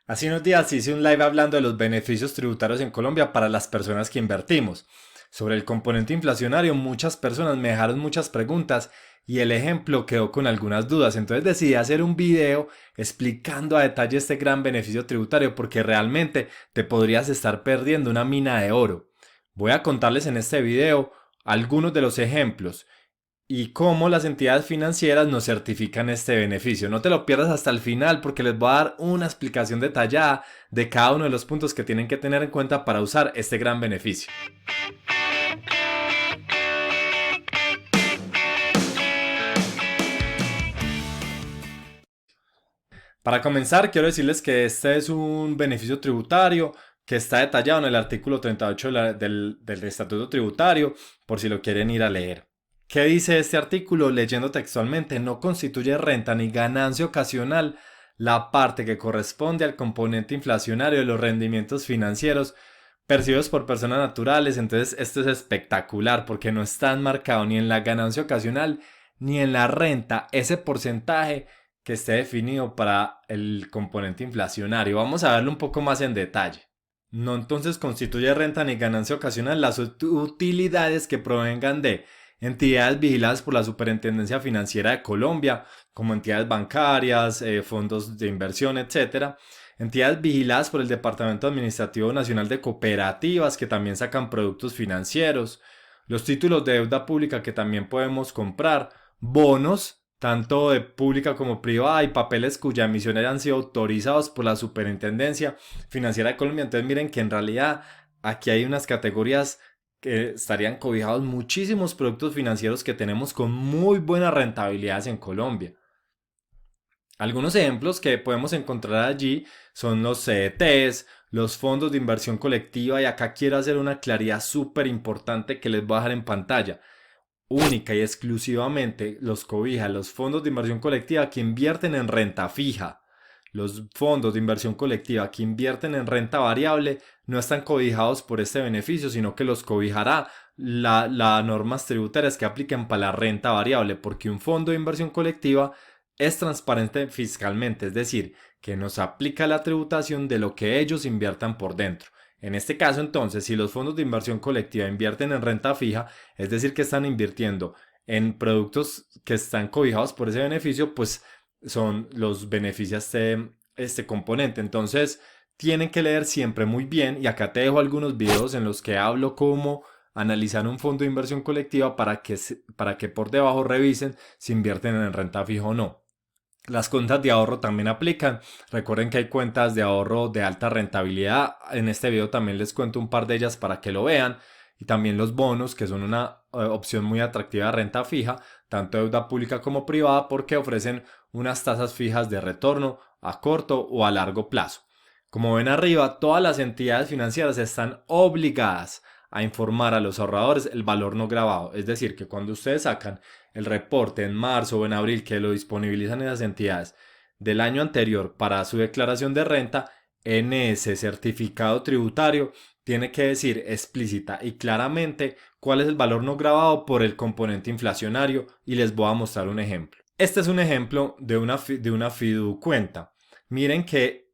Hace unos días hice un live hablando de los beneficios tributarios en Colombia para las personas que invertimos. Sobre el componente inflacionario, muchas personas me dejaron muchas preguntas y el ejemplo quedó con algunas dudas. Entonces decidí hacer un video explicando a detalle este gran beneficio tributario porque realmente te podrías estar perdiendo una mina de oro. Voy a contarles en este video algunos de los ejemplos y cómo las entidades financieras nos certifican este beneficio. No te lo pierdas hasta el final porque les voy a dar una explicación detallada de cada uno de los puntos que tienen que tener en cuenta para usar este gran beneficio. Para comenzar, quiero decirles que este es un beneficio tributario que está detallado en el artículo 38 del Estatuto Tributario, por si lo quieren ir a leer. ¿Qué dice este artículo? Leyendo textualmente, no constituye renta ni ganancia ocasional la parte que corresponde al componente inflacionario de los rendimientos financieros percibidos por personas naturales. Entonces esto es espectacular porque no está marcado ni en la ganancia ocasional ni en la renta ese porcentaje que esté definido para el componente inflacionario. Vamos a verlo un poco más en detalle. No entonces constituye renta ni ganancia ocasional las utilidades que provengan de entidades vigiladas por la Superintendencia Financiera de Colombia, como entidades bancarias, fondos de inversión, etcétera. Entidades vigiladas por el Departamento Administrativo Nacional de Cooperativas, que también sacan productos financieros, los títulos de deuda pública que también podemos comprar, bonos tanto de pública como privada y papeles cuya emisión hayan sido autorizados por la Superintendencia Financiera de Colombia. Entonces miren que en realidad aquí hay unas categorías que estarían cobijados muchísimos productos financieros que tenemos con muy buenas rentabilidades en Colombia. Algunos ejemplos que podemos encontrar allí son los CDTs, los fondos de inversión colectiva, y acá quiero hacer una claridad súper importante que les voy a dejar en pantalla. Única y exclusivamente los cobija los fondos de inversión colectiva que invierten en renta fija. Los fondos de inversión colectiva que invierten en renta variable no están cobijados por este beneficio, sino que los cobijará las normas tributarias que apliquen para la renta variable, porque un fondo de inversión colectiva es transparente fiscalmente, es decir, que nos aplica la tributación de lo que ellos inviertan por dentro. En este caso, entonces, si los fondos de inversión colectiva invierten en renta fija, es decir, que están invirtiendo en productos que están cobijados por ese beneficio, pues son los beneficios este componente. Entonces, tienen que leer siempre muy bien, y acá te dejo algunos videos en los que hablo cómo analizar un fondo de inversión colectiva para que por debajo revisen si invierten en renta fija o no. Las cuentas de ahorro también aplican. Recuerden que hay cuentas de ahorro de alta rentabilidad. En este video también les cuento un par de ellas para que lo vean. Y también los bonos, que son una opción muy atractiva de renta fija, tanto deuda pública como privada, porque ofrecen unas tasas fijas de retorno a corto o a largo plazo. Como ven arriba, todas las entidades financieras están obligadas a informar a los ahorradores el valor no grabado. Es decir, que cuando ustedes sacan el reporte en marzo o en abril, que lo disponibilizan esas entidades del año anterior para su declaración de renta, en ese certificado tributario tiene que decir explícita y claramente cuál es el valor no grabado por el componente inflacionario, y les voy a mostrar un ejemplo. Este es un ejemplo de una fiducuenta. Miren que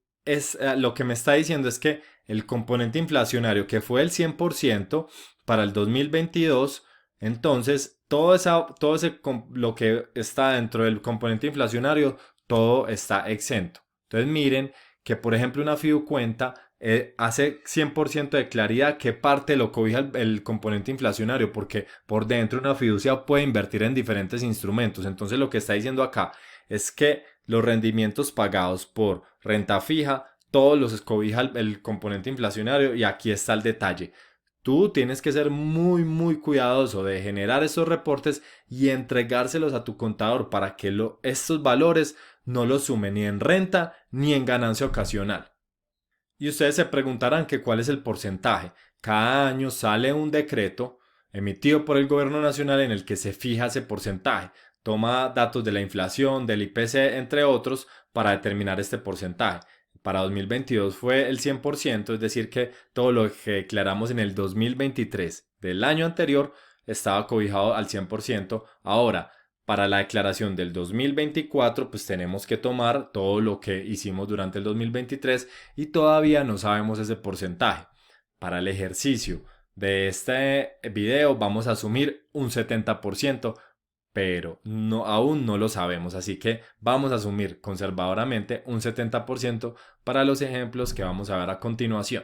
lo que me está diciendo es que el componente inflacionario, que fue el 100% para el 2022, entonces lo que está dentro del componente inflacionario, todo está exento. Entonces miren que, por ejemplo, una fiducuenta hace 100% de claridad qué parte lo cobija el componente inflacionario, porque por dentro una fiducia puede invertir en diferentes instrumentos. Entonces lo que está diciendo acá es que los rendimientos pagados por renta fija, todos los cobija el componente inflacionario, y aquí está el detalle. Tú tienes que ser muy cuidadoso de generar esos reportes y entregárselos a tu contador para que estos valores no los sumen ni en renta ni en ganancia ocasional. Y ustedes se preguntarán que cuál es el porcentaje. Cada año sale un decreto emitido por el gobierno nacional en el que se fija ese porcentaje. Toma datos de la inflación, del IPC, entre otros, para determinar este porcentaje. Para 2022 fue el 100%, es decir, que todo lo que declaramos en el 2023 del año anterior estaba cobijado al 100%. Ahora, Para la declaración del 2024, pues tenemos que tomar todo lo que hicimos durante el 2023 y todavía no sabemos ese porcentaje. Para el ejercicio de este video vamos a asumir un 70%, pero aún no lo sabemos, así que vamos a asumir conservadoramente un 70% para los ejemplos que vamos a ver a continuación.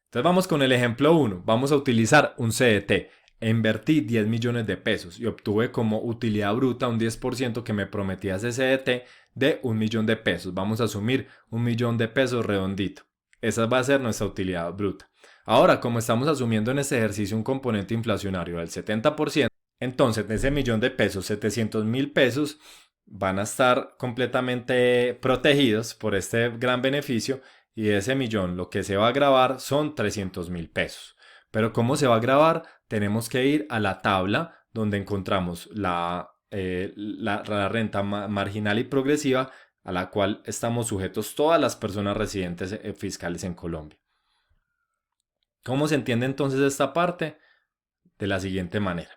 Entonces vamos con el ejemplo 1, vamos a utilizar un CDT. Invertí 10 millones de pesos y obtuve como utilidad bruta un 10% que me prometía ese CDT de 1 millón de pesos. Vamos a asumir 1 millón de pesos redondito. Esa va a ser nuestra utilidad bruta. Ahora, como estamos asumiendo en este ejercicio un componente inflacionario del 70%, entonces de ese millón de pesos, 700.000 pesos van a estar completamente protegidos por este gran beneficio y de ese millón lo que se va a gravar son 300.000 pesos. Pero ¿cómo se va a grabar? Tenemos que ir a la tabla donde encontramos la renta marginal y progresiva a la cual estamos sujetos todas las personas residentes fiscales en Colombia. ¿Cómo se entiende entonces esta parte? De la siguiente manera.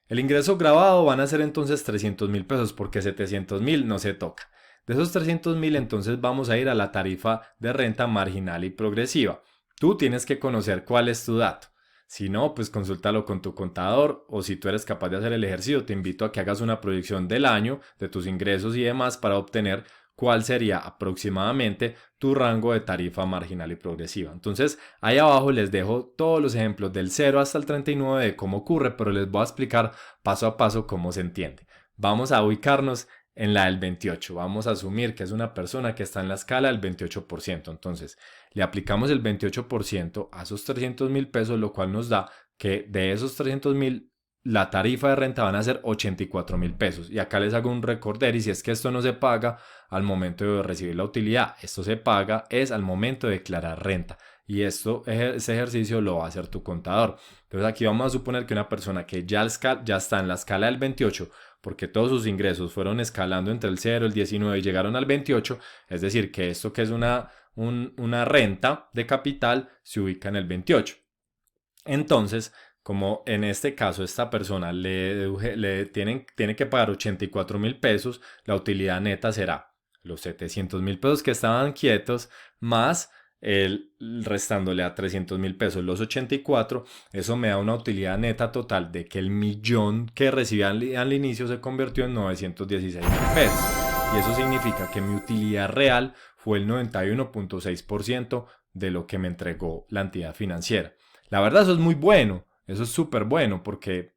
El ingreso grabado van a ser entonces 300.000 pesos porque 700.000 no se toca. De esos 300.000 entonces vamos a ir a la tarifa de renta marginal y progresiva. Tú tienes que conocer cuál es tu dato. Si no, pues consúltalo con tu contador o si tú eres capaz de hacer el ejercicio, te invito a que hagas una proyección del año, de tus ingresos y demás para obtener cuál sería aproximadamente tu rango de tarifa marginal y progresiva. Entonces, ahí abajo les dejo todos los ejemplos del 0 hasta el 39 de cómo ocurre, pero les voy a explicar paso a paso cómo se entiende. Vamos a ubicarnos en la del 28. Vamos a asumir que es una persona que está en la escala del 28%. Entonces, le aplicamos el 28% a esos 300.000 pesos, lo cual nos da que de esos 300.000 la tarifa de renta van a ser 84.000 pesos. Y acá les hago un recorder y si es que esto no se paga al momento de recibir la utilidad, esto se paga es al momento de declarar renta. Y ese ejercicio lo va a hacer tu contador. Entonces aquí vamos a suponer que una persona que ya está en la escala del 28, porque todos sus ingresos fueron escalando entre el 0, el 19 y llegaron al 28, es decir, que esto que es una renta de capital se ubica en el 28. Entonces, como en este caso esta persona tiene que pagar 84.000 pesos, la utilidad neta será los 700.000 pesos que estaban quietos más restándole a 300.000 pesos los 84, eso me da una utilidad neta total de que el millón que recibí al inicio se convirtió en 916.000 pesos. Y eso significa que mi utilidad real fue el 91.6% de lo que me entregó la entidad financiera. La verdad eso es muy bueno. Eso es súper bueno porque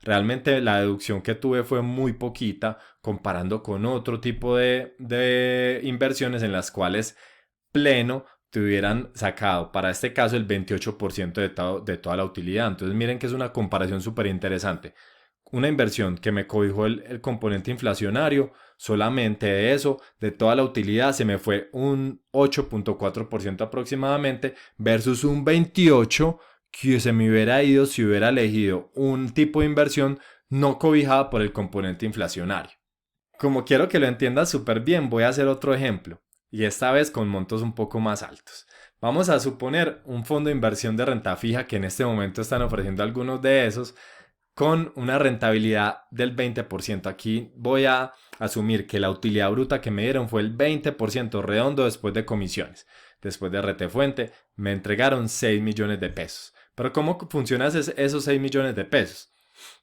realmente la deducción que tuve fue muy poquita comparando con otro tipo de inversiones en las cuales pleno te hubieran sacado para este caso el 28% de toda la utilidad. Entonces miren que es una comparación súper interesante. Una inversión que me cobijó el componente inflacionario, solamente de eso, de toda la utilidad se me fue un 8.4% aproximadamente versus un 28% que se me hubiera ido si hubiera elegido un tipo de inversión no cobijada por el componente inflacionario. Como quiero que lo entiendas súper bien, voy a hacer otro ejemplo, y esta vez con montos un poco más altos. Vamos a suponer un fondo de inversión de renta fija que en este momento están ofreciendo algunos de esos con una rentabilidad del 20%. Aquí voy a asumir que la utilidad bruta que me dieron fue el 20% redondo después de comisiones. Después de retefuente me entregaron 6 millones de pesos. Pero ¿cómo funcionan esos 6 millones de pesos?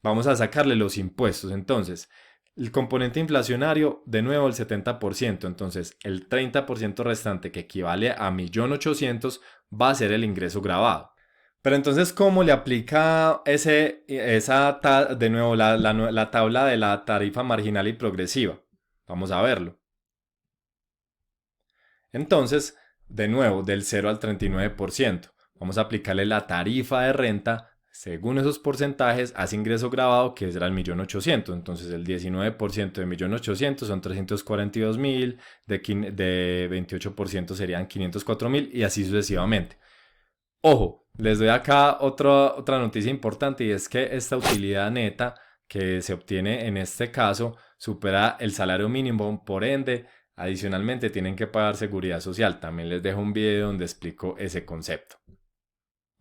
Vamos a sacarle los impuestos. Entonces, el componente inflacionario, de nuevo el 70%. Entonces, el 30% restante, que equivale a 1.800.000, va a ser el ingreso grabado. Pero entonces, ¿cómo le aplica de nuevo la tabla de la tarifa marginal y progresiva? Vamos a verlo. Entonces, de nuevo, del 0 al 39%. Vamos a aplicarle la tarifa de renta según esos porcentajes hace ingreso grabado que será el 1.800.000. Entonces el 19% de 1.800.000 son 342.000, de 28% serían 504.000 y así sucesivamente. Ojo, les doy acá otra noticia importante y es que esta utilidad neta que se obtiene en este caso supera el salario mínimo, por ende, adicionalmente tienen que pagar seguridad social. También les dejo un video donde explico ese concepto.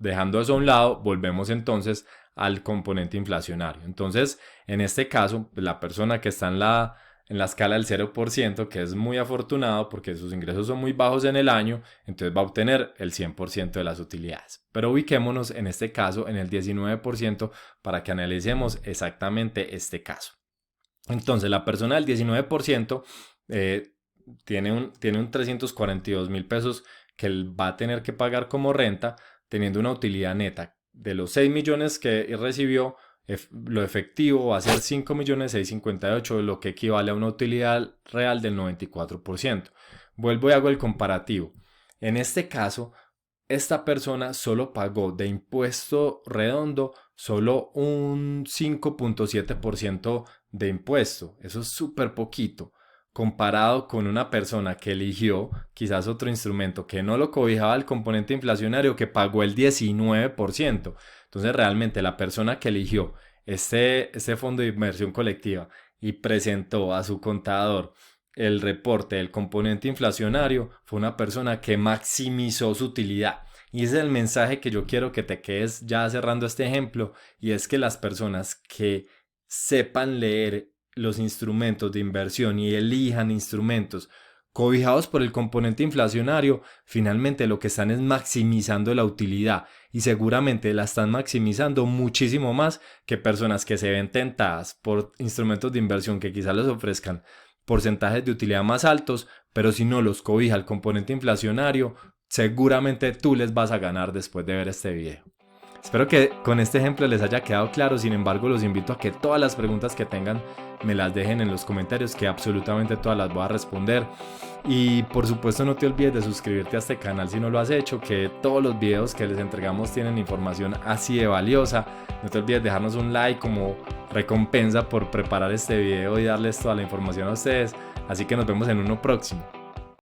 Dejando eso a un lado, volvemos entonces al componente inflacionario. Entonces, en este caso, la persona que está en la escala del 0%, que es muy afortunado porque sus ingresos son muy bajos en el año, entonces va a obtener el 100% de las utilidades. Pero ubiquémonos en este caso en el 19% para que analicemos exactamente este caso. Entonces, la persona del 19% tiene un 342,000 pesos que él va a tener que pagar como renta, teniendo una utilidad neta de los 6 millones que recibió. Lo efectivo va a ser 5.658.000, lo que equivale a una utilidad real del 94%. Vuelvo y hago el comparativo. En este caso, esta persona solo pagó de impuesto redondo solo un 5.7% de impuesto. Eso es súper poquito comparado con una persona que eligió quizás otro instrumento que no lo cobijaba el componente inflacionario, que pagó el 19%. Entonces realmente la persona que eligió este fondo de inversión colectiva y presentó a su contador el reporte del componente inflacionario fue una persona que maximizó su utilidad. Y ese es el mensaje que yo quiero que te quedes ya cerrando este ejemplo, y es que las personas que sepan leer los instrumentos de inversión y elijan instrumentos cobijados por el componente inflacionario, finalmente lo que están es maximizando la utilidad, y seguramente la están maximizando muchísimo más que personas que se ven tentadas por instrumentos de inversión que quizás les ofrezcan porcentajes de utilidad más altos, pero si no los cobija el componente inflacionario, seguramente tú les vas a ganar después de ver este video. Espero que con este ejemplo les haya quedado claro. Sin embargo, los invito a que todas las preguntas que tengan me las dejen en los comentarios, que absolutamente todas las voy a responder. Y por supuesto no te olvides de suscribirte a este canal si no lo has hecho, que todos los videos que les entregamos tienen información así de valiosa. No te olvides de dejarnos un like como recompensa por preparar este video y darles toda la información a ustedes. Así que nos vemos en uno próximo.